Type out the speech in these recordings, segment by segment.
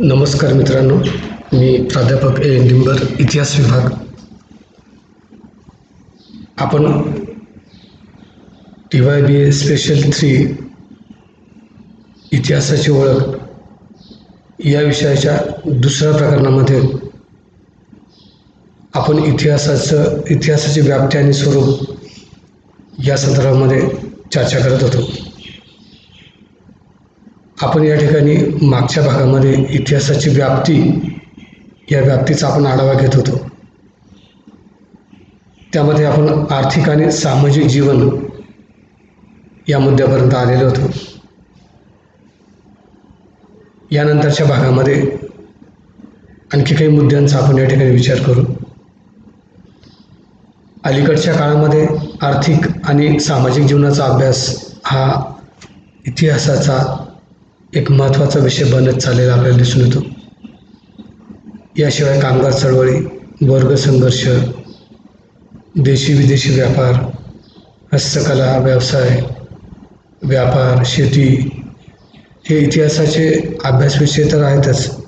नमस्कार मित्रांनो, मी प्राध्यापक ए डिंबर, इतिहास विभाग. आपण TYBA स्पेशल 3 इतिहासाची ओळख या विषयाच्या दुसऱ्या प्रकरणामध्ये आपण इतिहासाची व्याप्ती आणि स्वरूप या संदर्भामध्ये चर्चा करत होतो. आपण या ठिकाणी मागच्या भागामध्ये इतिहासाची व्याप्ती या व्याप्तीचा आपण आढावा घेत होतो. त्यामध्ये आपण आर्थिक आणि सामाजिक जीवन या मुद्द्यापर्यंत आलेलो होतो. यानंतरच्या भागामध्ये आणखी काही मुद्द्यांचा आपण या ठिकाणी विचार करू. अलीकडच्या काळामध्ये आर्थिक आणि सामाजिक जीवनाचा अभ्यास हा इतिहासाचा एक महत्त्वाचा विषय बनत चाललेला आपल्याला दिसून येतो. याशिवाय कामगार चळवळी, वर्ग संघर्ष, देशी विदेशी व्यापार, हस्तकला, व्यवसाय, व्यापार, शेती हे इतिहासाचे अभ्यास विषय तर आहेतच.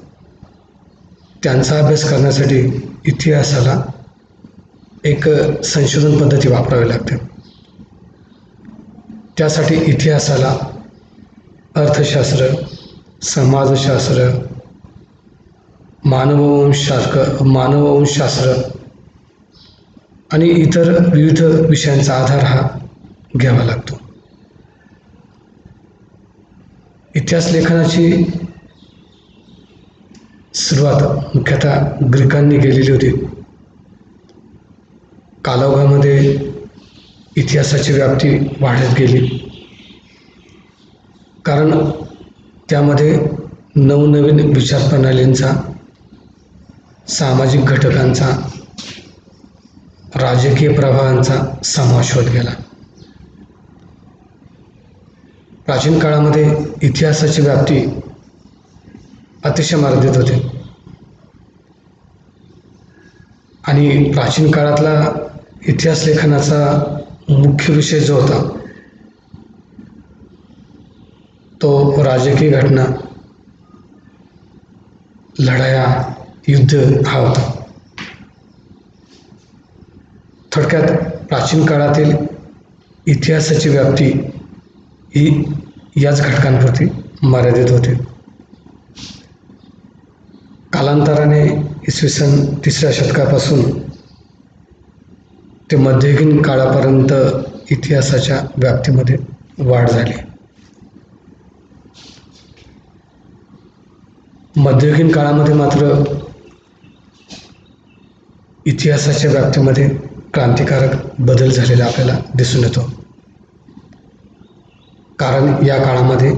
त्यांचा अभ्यास करण्यासाठी इतिहासाला एक संशोधन पद्धती वापरावी लागते. त्यासाठी इतिहासाला अर्थशास्त्र, समाजशास्त्र, मानववंशशास्त्र आणि इतर विविध विषयांचा आधार हा घ्यावा लागतो. इतिहास लेखनाची सुरुवात मुख्यतः ग्रीकांनी केलेली होती. कालावधानामध्ये इतिहासाची व्याप्ती वाढत गेली, कारण त्यामध्ये नवनवीन विचारप्रणालींचा, सामाजिक घटकांचा, राजकीय प्रभावांचा समावेश होत गेला. प्राचीन काळामध्ये इतिहासाची व्याप्ती अतिशय मर्यादित होती आणि प्राचीन काळातला इतिहास लेखनाचा मुख्य विषय जो होता तो राजकीय घटना, लढाया, युद्ध हा होता. थोडक्यात प्राचीन काळातील इतिहासाची व्याप्ती ही याच घटकांपुरती मर्यादित होती. कालांतराने इसवी सन 3ऱ्या शतकापासून ते मध्ययुगीन काळापर्यंत इतिहासाच्या व्याप्तीमध्ये वाढ झाली. मध्ययुगीन काळामध्ये मात्र इतिहासाच्या व्याप्तीमध्ये क्रांतिकारक बदल झालेला आपल्याला दिसून येतो. कारण या काळामध्ये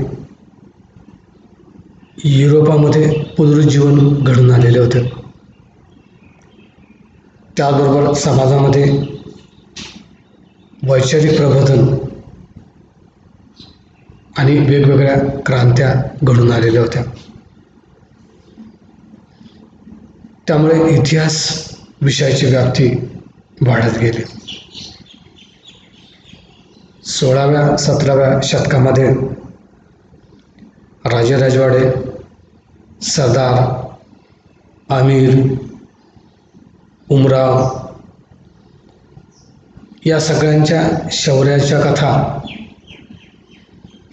युरोपामध्ये पुनरुज्जीवन घडून आलेले होते. त्याचबरोबर समाजामध्ये वैचारिक प्रबोधन आणि वेगवेगळ्या क्रांत्या घडून आलेल्या होत्या. त्यामुळे इतिहास विषयाची व्याप्ती वाढत गेली. 16व्या-17व्या शतकामध्ये राजेरजवाडे, सरदार, अमीर, उमराव या सगळ्यांच्या शौर्याच्या कथा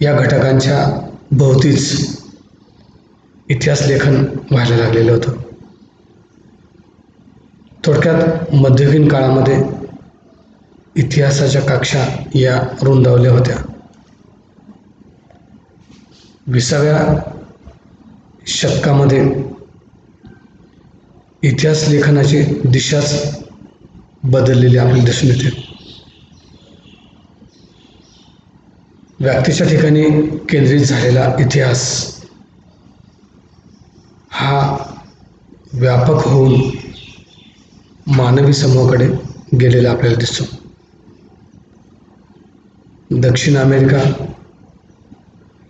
या घटकांच्या भोवतीच इतिहास लेखन व्हायला लागलेलं होतं. थोडक्यात मध्ययुगीन काळामध्ये इतिहासाच्या कक्षा या रुंदावल्या होत्या. 20व्या शतकामध्ये इतिहास लेखनाची दिशाच बदललेली आपल्याला दिसून येते. व्यक्तीच्या ठिकाणी केंद्रित झालेला इतिहास हा व्यापक होऊन मानवी समूहाकडे गेलेला आपल्याला दिसतो. दक्षिण अमेरिका,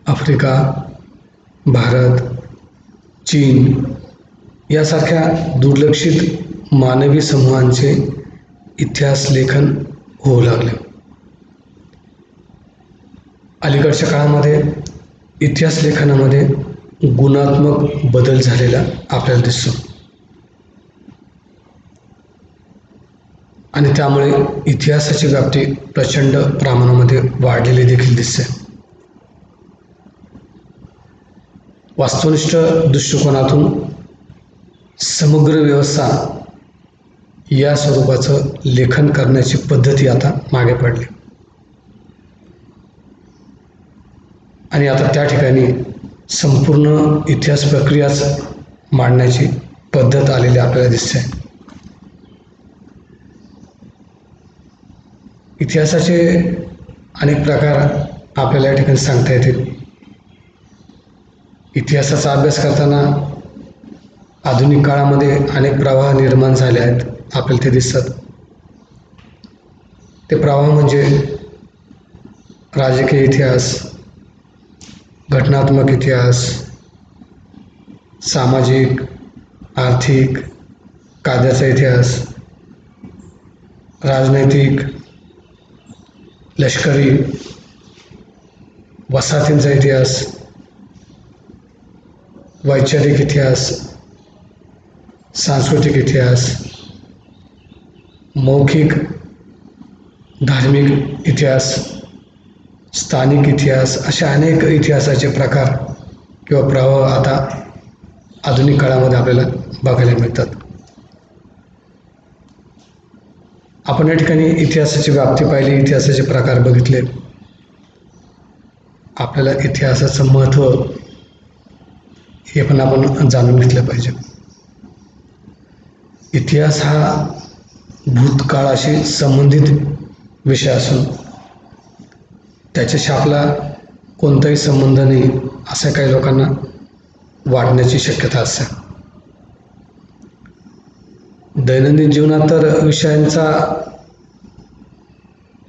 आफ्रिका, भारत, चीन यासारख्या दुर्लक्षित मानवी समूहांचे इतिहास लेखन होऊ लागले. अलीकडच्या काळामध्ये इतिहास लेखनामध्ये गुणात्मक बदल झालेला आपल्याला दिसतो आणि त्यामुळे इतिहासाची व्याप्ती प्रचंड प्रमाणामध्ये वाढलेली देखील दिसते. वस्तुनिष्ठ दृष्टिकोनातून समग्र व्यवस्था या स्वरूपाचं लेखन करण्याची पद्धती आता मागे पडली आणि आता त्या ठिकाणी संपूर्ण इतिहास प्रक्रियाच मांडण्याची पद्धत आलेली आपल्याला दिसते. इतिहासाचे अनेक प्रकार आपल्याला या ठिकाणी सांगता येतील. इतिहासाचा अभ्यास करताना आधुनिक काळामध्ये अनेक प्रवाह निर्माण झाले आहेत, आपल्याला ते दिसतात. ते प्रवाह म्हणजे राजकीय इतिहास, घटनात्मक इतिहास, सामाजिक, आर्थिक, कायद्याचा इतिहास, राजनैतिक, लष्करी, वसाहतींचा इतिहास, वैचारिक इतिहास, सांस्कृतिक इतिहास, मौखिक धार्मिक इतिहास, स्थानिक इतिहास, अशा अनेक इतिहासाचे प्रकार किंवा प्रवाह आता आधुनिक काळामध्ये आपल्याला बघायला मिळतात. आपण या ठिकाणी इतिहासाची व्याप्ती पाहिली, इतिहासाचे प्रकार बघितले. आपल्याला इतिहासाचं महत्त्व हे पण आपण जाणून घेतलं पाहिजे. इतिहास हा भूतकाळाशी संबंधित विषय असून त्याच्याशी आपला कोणताही संबंध नाही असं काही लोकांना वाटण्याची शक्यता असते. दैनंदिन जीवनात तर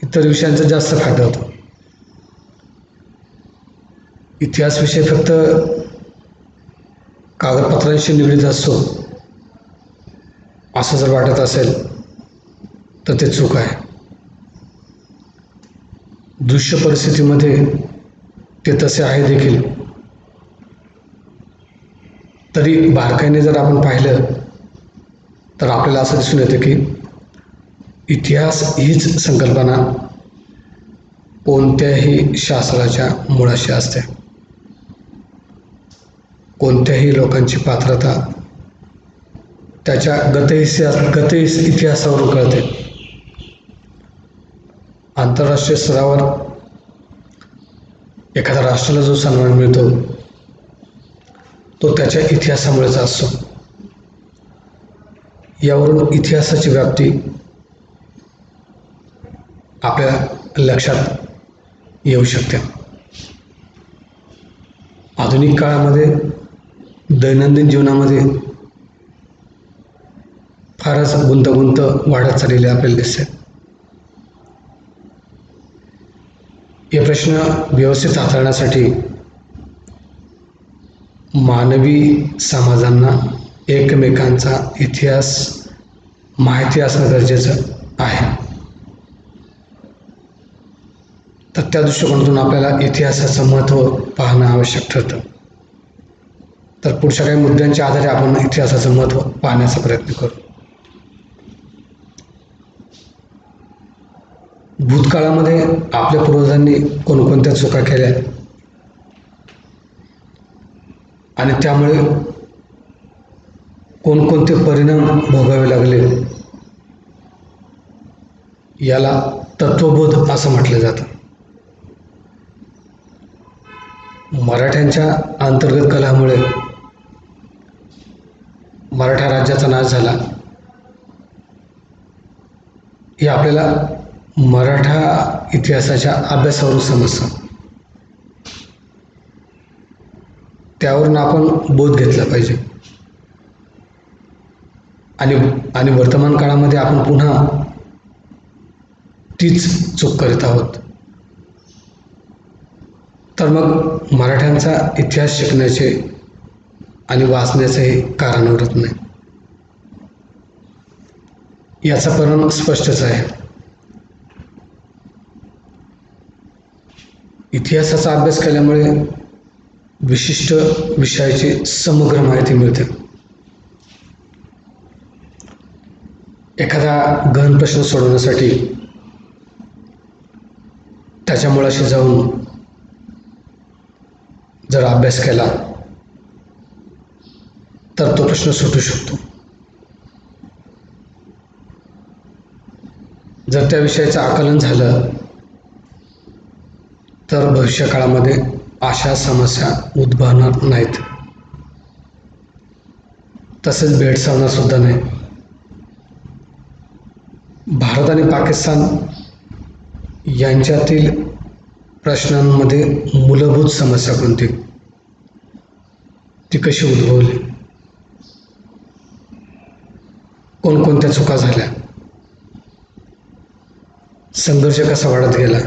इतर विषयांचा जास्त फायदा होतो. इतिहास विषय फक्त कागदपत्रांशी निगडीत असतो असं जर वाटत असेल तर ते चूक आहे. दृश्य परिस्थितीमध्ये ते तसे आहे देखील, तरी बारकाईने जर आपण पाहिलं तर आपल्याला असं दिसून येतं की इतिहास हीच संकल्पना कोणत्याही शास्त्राच्या मुळाशी असते. कोणत्याही लोकांची पात्रता त्याच्या गत इतिहासावरून कळते. आंतरराष्ट्रीय स्तरावर एखाद्या राष्ट्राला जो सन्मान मिळतो तो त्याच्या इतिहासामुळेच असतो. यावरून इतिहासाची व्याप्ती आपल्या लक्षात येऊ शकते. आधुनिक काळामध्ये दैनंदिन जीवनामध्ये फारच गुंतागुंत वाढत चाललेली आपल्याला दिसते. हे प्रश्न व्यवस्थित हाताळण्यासाठी मानवी समाजांना एकमेकांचा इतिहास माहिती असणं गरजेचं आहे. तर त्या दृष्टिकोनातून आपल्याला इतिहासाचं महत्त्व पाहणं आवश्यक ठरतं. तर पुढच्या काही मुद्द्यांच्या आधारे आपण इतिहासाचं महत्त्व पाहण्याचा प्रयत्न करू. भूतकाळामध्ये आपल्या पूर्वजांनी कोणकोणत्या चुका केल्या आणि त्यामुळे कोणकोणते परिणाम भोगावे लागले याला तत्वबोध असं म्हटलं जातं. मराठ्यांच्या अंतर्गत कलहामुळे मराठा राज्याचा नाश झाला हे आपल्याला मराठा इतिहासाच्या अभ्यासावरून समजतं. त्यावरून आपण बोध घेतला पाहिजे आणि वर्तमान काळामध्ये आपण पुन्हा तीच चूक करीत आहोत. तर मग मराठ्यांचा इतिहास शिकण्याचे आणि वाचण्याचे कारण उरत नाही. याचा परिणाम स्पष्टच आहे. इतिहासाचा अभ्यास केल्यामुळे विशिष्ट विषयाची समग्र माहिती मिळते. एखादा गहन प्रश्न सोडवण्यासाठी त्याच्या मुळाशी जाऊन जर अभ्यास केला तर तो प्रश्न सुटू शकतो. जर त्या विषयाचं आकलन झालं तर भविष्यकाळामध्ये अशा समस्या उद्भवणार नाहीत. तसेच भेडसावणार सुद्धा नाही. भारत आणि पाकिस्तान यांच्यातील प्रश्नांमध्ये मूलभूत समस्या कोणती, ती कशी उद्भवली, कोणकोणत्या चुका झाल्या, संघर्ष कसा वाढत गेला,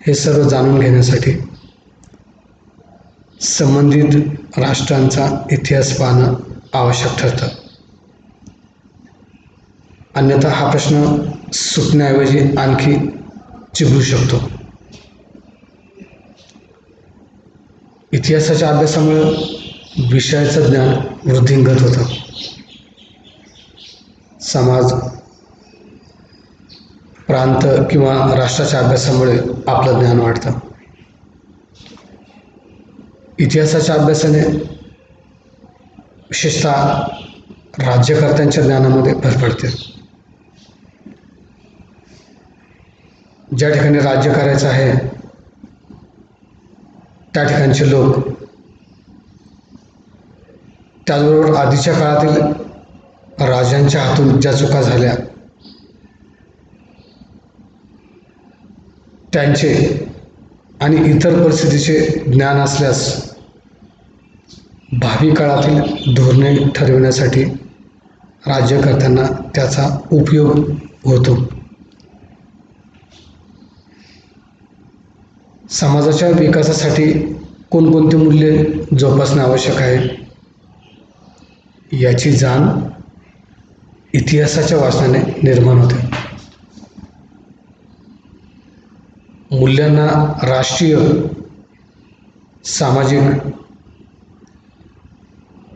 हे सर्व जाणून घेण्यासाठी संबंधित राष्ट्रांचा इतिहास पाहणं आवश्यक ठरतं. अन्यथा हा प्रश्न सुटण्याऐवजी आणखी चिघळू शकतो. इतिहासाच्या अभ्यासामुळे विषयाचं ज्ञान वृद्धिंगत होतं. समाज, प्रांत किंवा राष्ट्राच्या अभ्यासामुळे आपलं ज्ञान वाढतं. इतिहासाच्या अभ्यासाने विशेषतः राज्यकर्त्यांच्या ज्ञानामध्ये भर पडते. ज्या ठिकाणी राज्य करायचं आहे त्या ठिकाणचे लोक, त्याचबरोबर आधीच्या काळातील राजांच्या हातून ज्या चुका झाल्या त्यांचे आणि इतर परिस्थितीचे ज्ञान असल्यास भावी काळातील धोरणे ठरविण्यासाठी राज्यकर्त्यांना त्याचा उपयोग होतो. समाजाच्या विकासासाठी कोणकोणती मूल्ये जोपासणे आवश्यक आहे याची जाण इतिहासाच्या वाचनाने निर्माण होते. मूल्यांना राष्ट्रीय, सामाजिक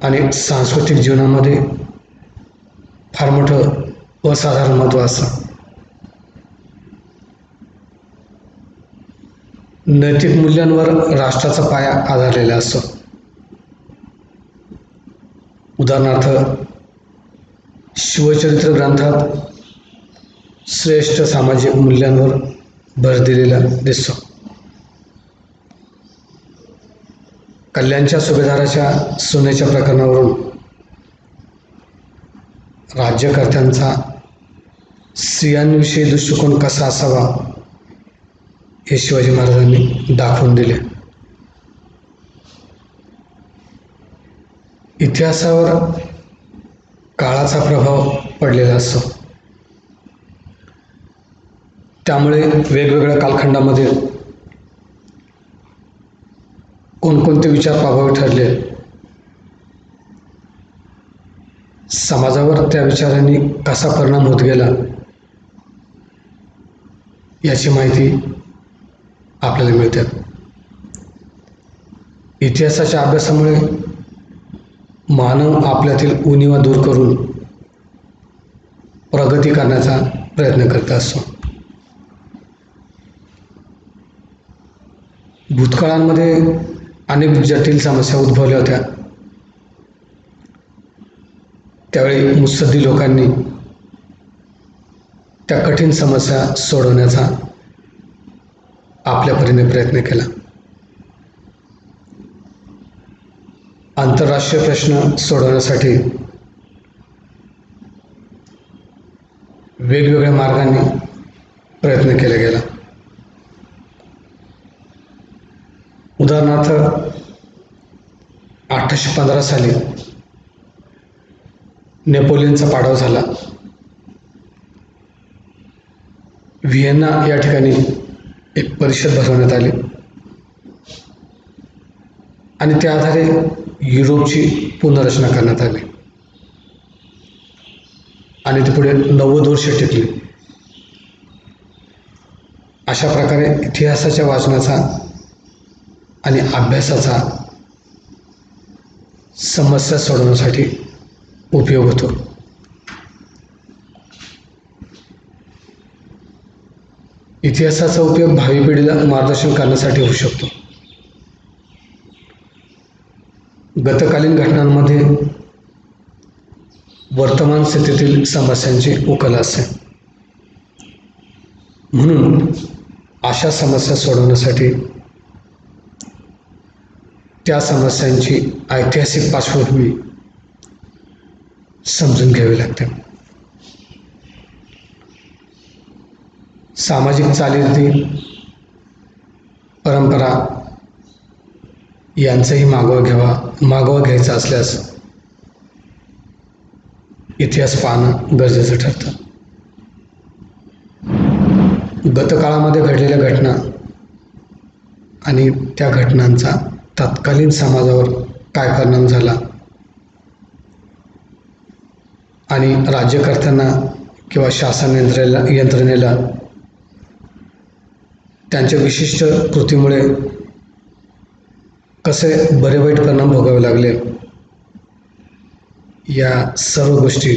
आणि सांस्कृतिक जीवनामध्ये फार मोठं असाधारण महत्त्व असतं. नैतिक मूल्यांवर राष्ट्राचा पाया आधारलेला असतो. उदाहरणार्थ शिवचरित्र ग्रंथात श्रेष्ठ सामाजिक मूल्यांवर भर दिलेला दिसतो. कल्याणच्या सुभेदाराच्या सुनेच्या प्रकरणावरून राज्यकर्त्यांचा स्त्रियांविषयी दृष्टिकोन कसा असावा हे शिवाजी महाराजांनी दाखवून दिले. इतिहासावर काळाचा प्रभाव पडलेला असतो. त्यामुळे वेगवेगळ्या कालखंडामध्ये कोणकोणते विचार प्रभावी ठरले, समाजावर त्या विचारांनी कसा परिणाम होत गेला याची माहिती आपल्याला मिळते. इतिहासाच्या अभ्यासामुळे मानव आपल्यातील उणिवा दूर करून प्रगती करण्याचा प्रयत्न करत असतो. भूतकाळामध्ये अनेक जटिल समस्या उद्भवल्या होत्या. त्यावेळी मुत्सद्दी लोकांनी त्या कठीण समस्या सोडवण्याचा आपल्या परीने प्रयत्न केला. आंतरराष्ट्रीय प्रश्न सोडवण्यासाठी वेगवेगळ्या मार्गांनी प्रयत्न केला गेला. उदाहरणार्थ 1815 साली नेपोलियनचा पाडाव झाला. व्हिएन्ना या ठिकाणी एक परिषद भरवण्यात आली आणि त्या आधारे युरोपची पुनर्रचना करण्यात आली आणि ती पुढे 90 वर्ष टिकली. अशा प्रकारे इतिहासाच्या वाचनाचा आणि अभ्यासाचा समस्या सोडवण्यासाठी उपयोग होतो. इतिहासाचा उपयोग भावी पिढीला मार्गदर्शन करण्यासाठी होऊ शकतो. गतकालीन घटनांमध्ये वर्तमान स्थितीतील समस्यांची उकल असते. म्हणून अशा समस्या सोडवण्यासाठी त्या समस्यांची ऐतिहासिक पार्श्वभूमी समजून घ्यावी लागते. सामाजिक चालीरीती, परंपरा यांचाही मागोवा घ्यायचा असल्यास इतिहास पाहणं गरजेचं ठरतं. गतकाळामध्ये घडलेल्या घटना आणि त्या घटनांचा तत्कालीन समाजावर काय परिणाम झाला आणि राज्यकर्त्यांना किंवा शासन यंत्रणेला त्यांच्या विशिष्ट कृतीमुळे कसे बरे वाईट परिणाम भोगावे लागले, या सर्व गोष्टी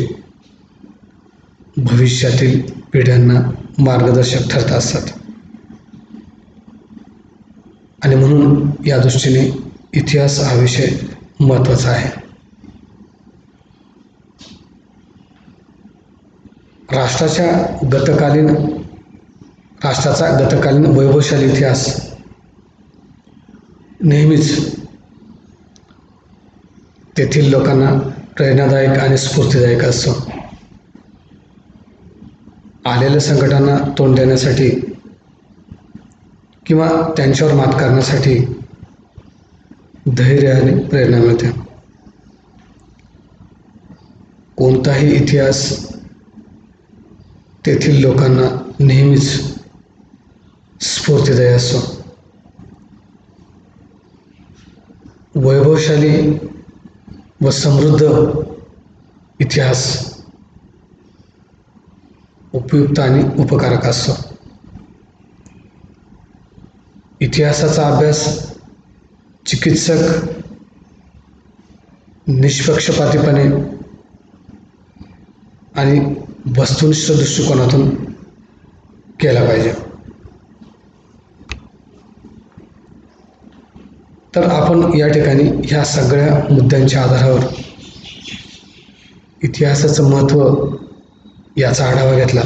भविष्यातील पिढ्यांना मार्गदर्शक ठरत असतात. आणि म्हणून या दृष्टीने इतिहास हा विषय महत्त्वाचा आहे. राष्ट्राचा गतकालीन वैभवशाली इतिहास नेहमीच तेथील लोकांना प्रेरणादायक आणि स्फूर्तिदायक असतो. आलेल्या संकटांना तोंड देण्यासाठी किंवा त्यांच्यावर मात करण्यासाठी धैर्य आणि प्रेरणा मिळते. कोणताही इतिहास तेथील लोकांना नेहमीच स्फूर्तिदायी असतो. वैभवशाली व समृद्ध इतिहास उपयुक्त आणि उपकारक असतो. इतिहासाचा अभ्यास चिकित्सक निष्पक्षपातीपणे आणि वस्तुनिष्ठ दृष्टिकोनातून केला पाहिजे. तर आपण या ठिकाणी ह्या सगळ्या मुद्द्यांच्या आधारावर इतिहासाचं महत्त्व याचा आढावा घेतला.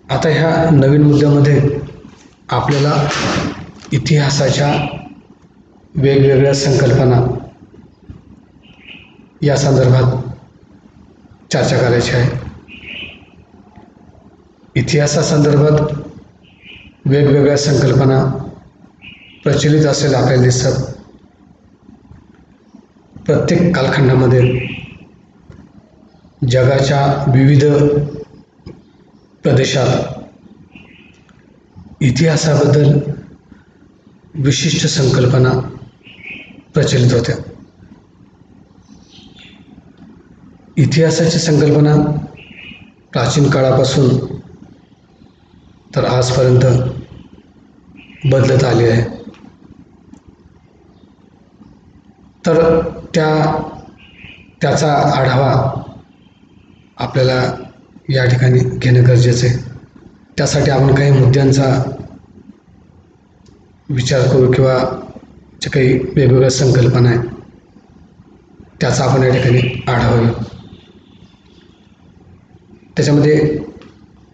आता ह्या नवीन मुद्द्यामध्ये आपल्याला इतिहासाच्या वेगवेगळ्या संकल्पना या संदर्भात चर्चा करायची आहे. इतिहासासंदर्भात वेगवेगळ्या संकल्पना प्रचलित असलेल्या आपल्याला दिसतात. प्रत्येक कालखंडामध्ये जगाच्या विविध प्रदेशात इतिहासाबद्दल विशिष्ट संकल्पना प्रचलित होत्या. इतिहासाची संकल्पना प्राचीन काळापासून तर आजपर्यंत बदलत आली आहे. तर त्याचा आढावा आपल्याला या ठिकाणी घेणं गरजेचं आहे. त्यासाठी आपण काही मुद्द्यांचा विचार करू किंवा जे काही वेगवेगळ्या संकल्पना आहेत त्याचा आपण या ठिकाणी आढावा घेऊ. त्याच्यामध्ये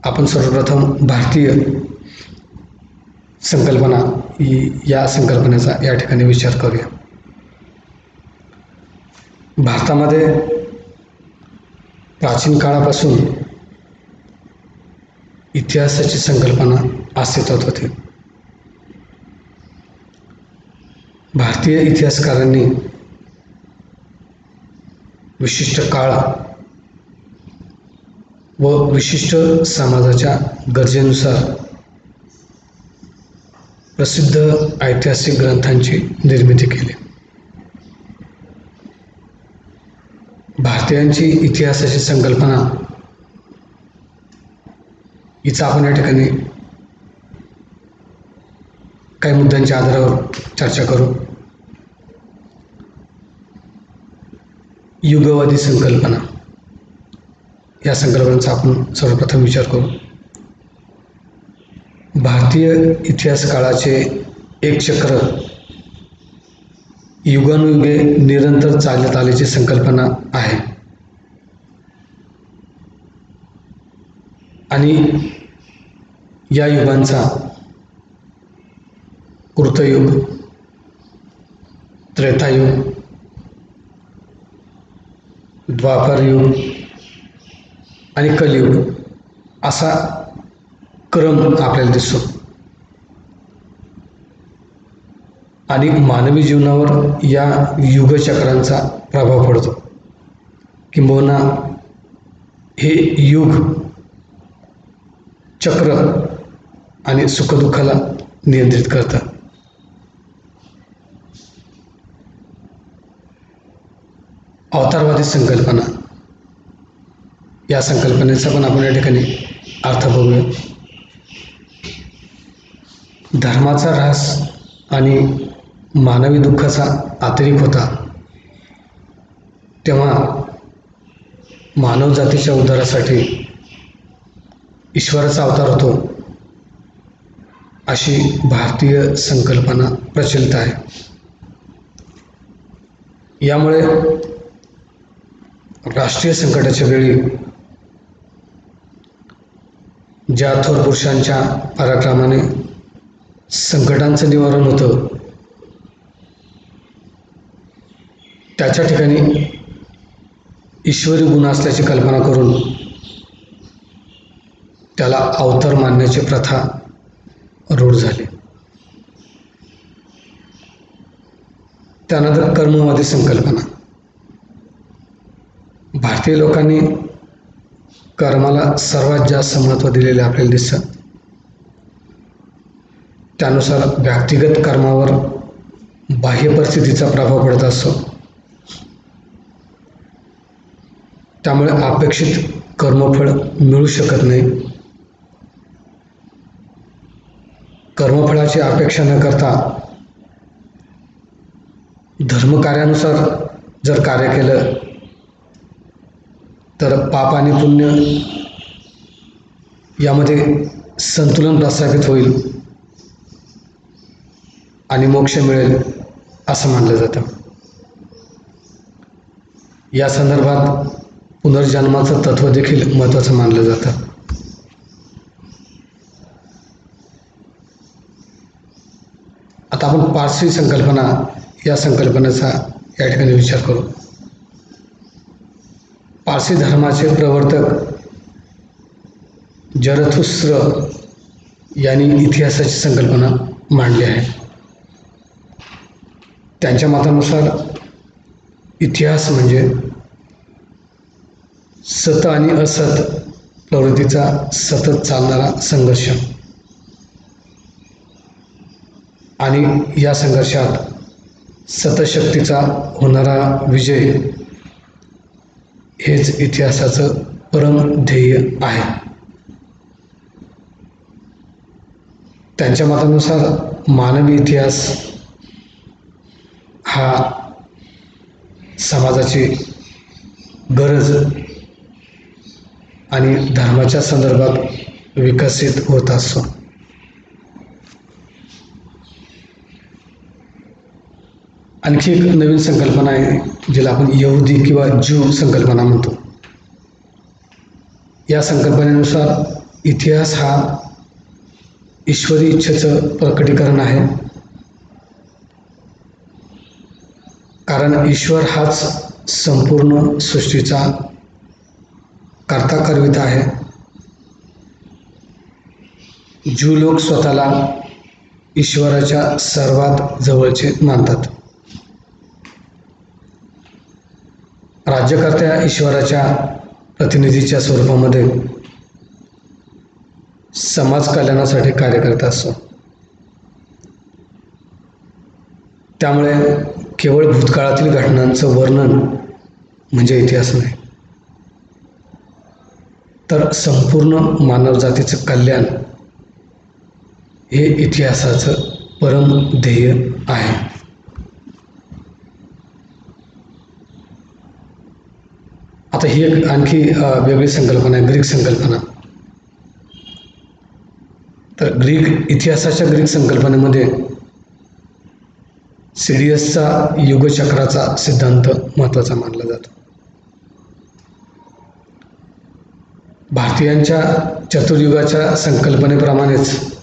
आपण सर्वप्रथम भारतीय संकल्पना या संकल्पनेचा या ठिकाणी विचार करूया. भारतामध्ये प्राचीन काळापासून इतिहासाची संकल्पना अस्तित्वात होती. भारतीय इतिहासकारांनी विशिष्ट काळ व विशिष्ट समाजाच्या गरजेनुसार प्रसिद्ध ऐतिहासिक ग्रंथांची निर्मिती केली. भारतीयांची इतिहासाची संकल्पना हिचा आपण या ठिकाणी काही मुद्द्यांच्या आधारावर चर्चा करू. युगवादी संकल्पना, या संकल्पनेचा आपण सर्वप्रथम विचार करू. भारतीय इतिहास काळाचे एक चक्र युगानुयुगे निरंतर चालत आल्याची संकल्पना आहे आणि या युगांचा कृतयुग, त्रेतायुग, द्वापरयुग आणि कलियुग असा क्रम आपल्याला दिसतो. आणि मानवी जीवनावर या युगचक्रांचा प्रभाव पडतो, किंबहुना हे युग चक्र आणि सुखदुःखाला नियंत्रित करतात. अवतारवादी संकल्पना, या संकल्पनेचा पण आपण या ठिकाणी अर्थ बघूया. धर्माचा ऱ्हास आणि मानवी दुःखाचा अतिरेक होता तेव्हा मानवजातीच्या उद्धारासाठी ईश्वराचा अवतार होतो, अशी भारतीय संकल्पना प्रचलित आहे. यामुळे राष्ट्रीय संकटाच्या वेळी ज्या थोर पुरुषांच्या पराक्रमाने संकटांचं निवारण होतं, त्याच्या ठिकाणी ईश्वरी गुण असल्याची कल्पना करून त्याला अवतार मानण्याची प्रथा रूढ झाली. त्यानंतर कर्मवादी संकल्पना. भारतीय लोकांनी कर्माला सर्वात जास्त महत्त्व दिलेले आपल्याला दिसतं. त्यानुसार व्यक्तिगत कर्मावर बाह्य परिस्थितीचा प्रभाव पडत असतो. त्यामुळे अपेक्षित कर्मफळ मिळू शकत नाही. कर्मफळाची अपेक्षा न करता धर्मकार्यानुसार जर कार्य केलं तर पाप आणि पुण्य यामध्ये संतुलन प्रस्थापित होईल आणि मोक्ष मिळेल असं मानलं जातं. या संदर्भात पुनर्जन्माचं तत्त्व देखील महत्त्वाचं मानलं जातं. आता आपण पारसी संकल्पना, या संकल्पनेचा या ठिकाणी विचार करू. पारसी धर्माचे प्रवर्तक झरथुस्त्र यांनी इतिहासाची संकल्पना मांडली आहे. त्यांच्या मतानुसार इतिहास म्हणजे सत आणि असत प्रवृत्तीचा सतत चालणारा संघर्ष आणि या संघर्षात सतशक्तीचा होणारा विजय हेच इतिहासाचं परम ध्येय आहे. त्यांच्या मतानुसार मानवी इतिहास हा समाजाची गरज आणि धर्माच्या संदर्भात विकसित होत असतो. आणखी एक नवीन संकल्पना आहे जिला आपण यहुदी किंवा ज्यू संकल्पना म्हणतो. या संकल्पनेनुसार इतिहास हा ईश्वरी इच्छेचं प्रकटीकरण आहे, कारण ईश्वर हाच संपूर्ण सृष्टीचा कर्ता करविता आहे. ज्यू लोक स्वतःला ईश्वराच्या सर्वात जवळचे मानतात. राज्यकर्त्या ईश्वराच्या प्रतिनिधीच्या स्वरूपामध्ये समाज कल्याणासाठी कार्य करत असतो. त्यामुळे केवळ भूतकाळातील घटनांचं वर्णन म्हणजे इतिहास नाही, तर संपूर्ण मानवजातीचं कल्याण हे इतिहासाचं परम ध्येय आहे. आता ही एक आणखी वेगळी संकल्पना आहे, ग्रीक संकल्पना. तर ग्रीक संकल्पनेमध्ये सिडियसचा युगचक्राचा सिद्धांत महत्त्वाचा मानला जातो. भारतीयांच्या चतुर्युगाच्या संकल्पनेप्रमाणेच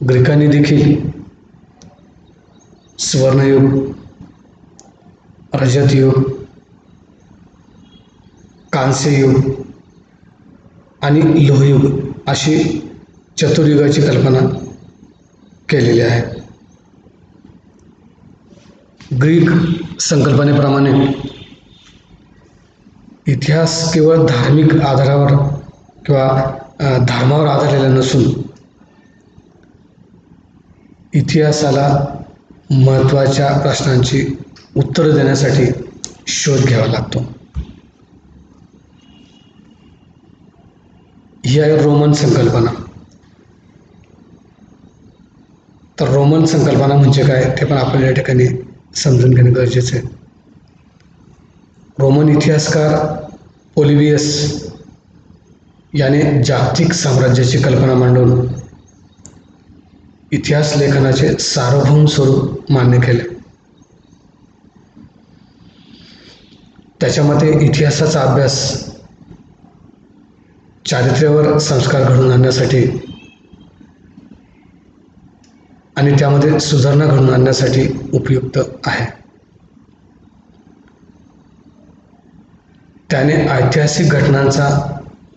ग्रीकांनी देखील स्वर्णयुग, रजतयुग, कांस्ययुग आणि लोहयुग अशी चतुर्युगाची कल्पना केलेली आहे. ग्रीक संकल्पनेप्रमाणे इतिहास केवळ धार्मिक आधारावर किंवा धर्मावर आधारलेला नसून इतिहासाला महत्त्वाच्या प्रश्नांची उत्तरं देण्यासाठी शोध घ्यावा लागतो. ही आहे रोमन संकल्पना. तर रोमन संकल्पना म्हणजे काय ते पण आपल्याला या ठिकाणी समजून घेणे गरजेचे आहे. रोमन इतिहासकार पोलिबियस याने जागतिक साम्राज्याची कल्पना मांडून इतिहास लेखनाचे सार्वभौम स्वरूप मान्य केले. त्याच्यामध्ये इतिहासाचा अभ्यास चारित्र्यावर संस्कार घडवून आणण्यासाठी आणि त्यामध्ये सुधारणा घडवून आणण्यासाठी उपयुक्त आहे. त्याने ऐतिहासिक घटनांचा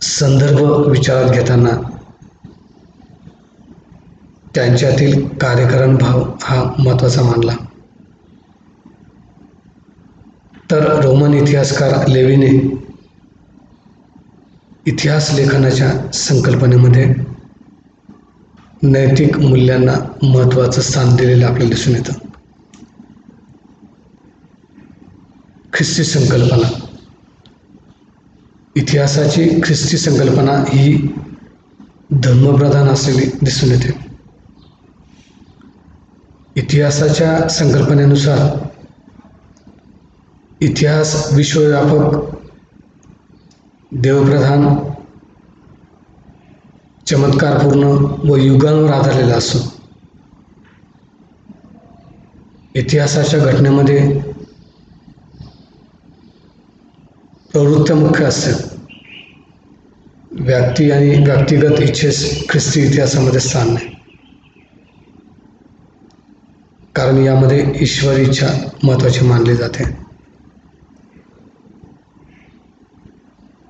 संदर्भ विचारात घेताना त्यांच्यातील कार्यकारण भाव हा महत्त्वाचा मानला. तर रोमन इतिहासकार लेवीने इतिहास लेखनाच्या संकल्पनेमध्ये नैतिक मूल्यांना महत्त्वाचं स्थान दिलेलं आपल्याला दिसून येतं. ख्रिस्ती संकल्पना, इतिहासाची ख्रिस्ती संकल्पना ही धर्मप्रधान असलेली दिसून येते. इतिहासाच्या संकल्पनेनुसार इतिहास विश्वव्यापक, देवप्रधान, चमत्कारपूर्ण व युगांवर आधारलेला असतो. इतिहासाच्या घटनेमध्ये प्रवृत्त्या मुख्य असतात. व्यक्ती आणि व्यक्तिगत इच्छेस ख्रिस्ती इतिहासामध्ये स्थान नाही, कारण यामध्ये ईश्वरी इच्छा महत्त्वाची मानली जाते.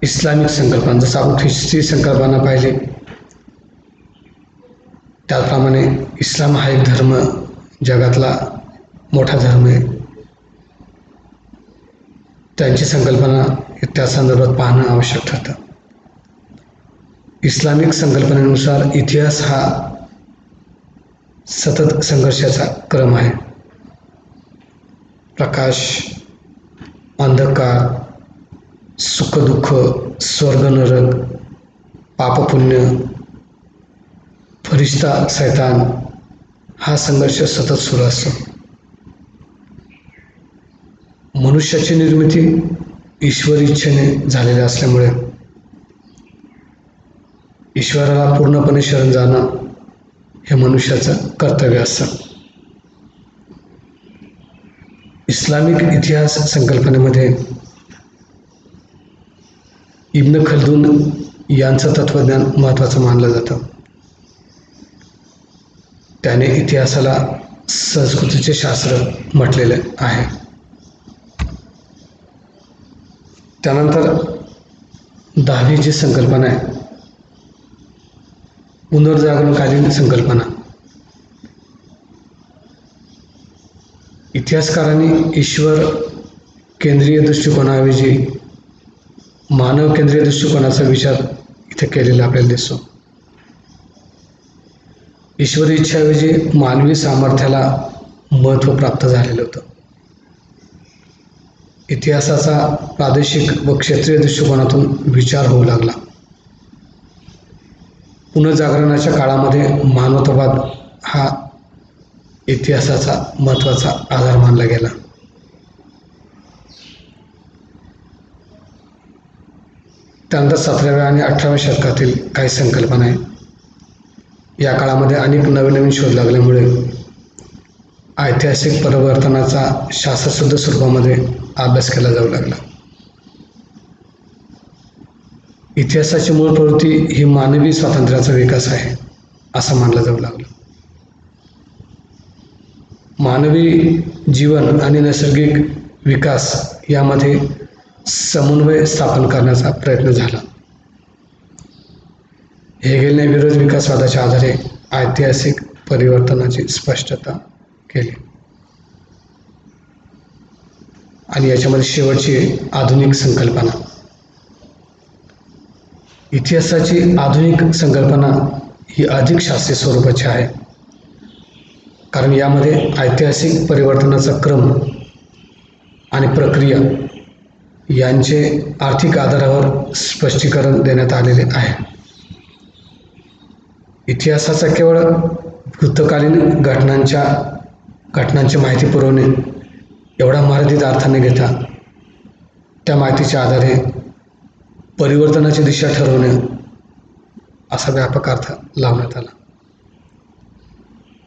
इस्लामिक संकल्पना, जसं आपण ख्रिस्ती संकल्पना पाहिली त्याप्रमाणे इस्लाम हा एक धर्म, जगातला मोठा धर्म आहे. त्यांची संकल्पना त्या संदर्भात पाहणं आवश्यक ठरतं. इस्लामिक संकल्पनेनुसार इतिहास हा सतत संघर्षाचा क्रम आहे. प्रकाश, अंधकार, सुखदुःख, स्वर्ग नरक, पापपुण्य, फरिश्ता सैतान हा संघर्ष सतत सुरू असतो. मनुष्याची निर्मिती ईश्वरी इच्छेने झालेली असल्यामुळे ईश्वराला पूर्णपणे शरण जाणं हे मनुष्याचं कर्तव्य असतं. इस्लामिक इतिहास संकल्पनेमध्ये इब्न खल्दून यांचं तत्त्वज्ञान महत्त्वाचं मानलं जातं. त्याने इतिहासाला संस्कृतीचे शास्त्र म्हटलेले आहे. त्यानंतर 10वी जी संकल्पना आहे, पुनर्जागरणकालीन संकल्पना. इतिहासकारांनी ईश्वर केंद्रीय दृष्टिकोनाऐवजी मानव केंद्रीय दृष्टिकोनाचा विचार इथे केलेला आपल्याला दिसतो. ईश्वरी इच्छेऐवजी मानवी सामर्थ्याला महत्त्व प्राप्त झालेलं होतं. इतिहासाचा प्रादेशिक व क्षेत्रीय दृष्टिकोनातून विचार होऊ लागला. पुनर्जागरणाच्या काळामध्ये मानवतावाद हा इतिहासाचा महत्त्वाचा आधार मानला गेला. त्यानंतर 17व्या आणि 18व्या शतकातील काही संकल्पना आहे. या काळामध्ये अनेक नवीन शोध लागल्यामुळे ऐतिहासिक परिवर्तनाचा शास्त्रशुद्ध स्वरूपामध्ये अभ्यास केला जाऊ लागला. इतिहासाची मूळ प्रवृत्ती ही मानवी स्वातंत्र्याचा विकास आहे असं मानलं जाऊ लागलं. मानवी जीवन आणि नैसर्गिक विकास यामध्ये समन्वय स्थापन करण्याचा प्रयत्न झाला. हेगेलने विरोध विकासवादाच्या आधारे ऐतिहासिक परिवर्तनाची स्पष्टता केली. आणि याच्यामध्ये शेवटची आधुनिक संकल्पना. इतिहासाची आधुनिक संकल्पना ही अधिक शास्त्रीय स्वरूपाची आहे, कारण यामध्ये ऐतिहासिक परिवर्तनाचा क्रम आणि प्रक्रिया यांचे आर्थिक आधारावर स्पष्टीकरण देण्यात आलेले आहे. इतिहासाचा केवळ भूतकालीन घटनांची माहिती पुरवणे एवढा मर्यादित अर्थ न घेता त्या माहितीच्या आधारे परिवर्तनाची दिशा ठरवणे असा व्यापक अर्थ लावण्यात आला.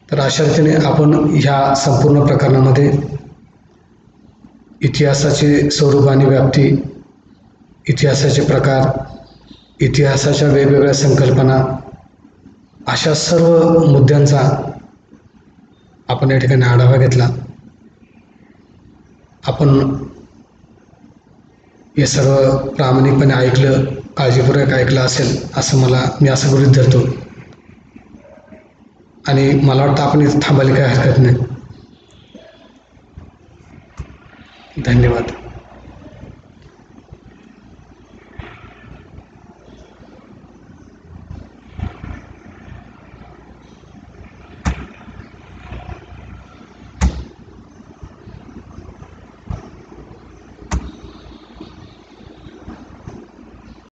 तर अशा रीतीने आपण ह्या संपूर्ण प्रकरणामध्ये इतिहासाचे स्वरूप आणि व्याप्ती, इतिहासाचे प्रकार, इतिहासाच्या वेगवेगळ्या संकल्पना अशा सर्व मुद्द्यांचा आपण या ठिकाणी आढावा घेतला. आपण हे सर्व प्रामाणिकपणे ऐकलं, काळजीपूर्वक ऐकलं असेल असं मी असं गृहीत धरतो. आणि मला वाटतं आपण इथे थांबायला काही हरकत नाही. धन्यवाद.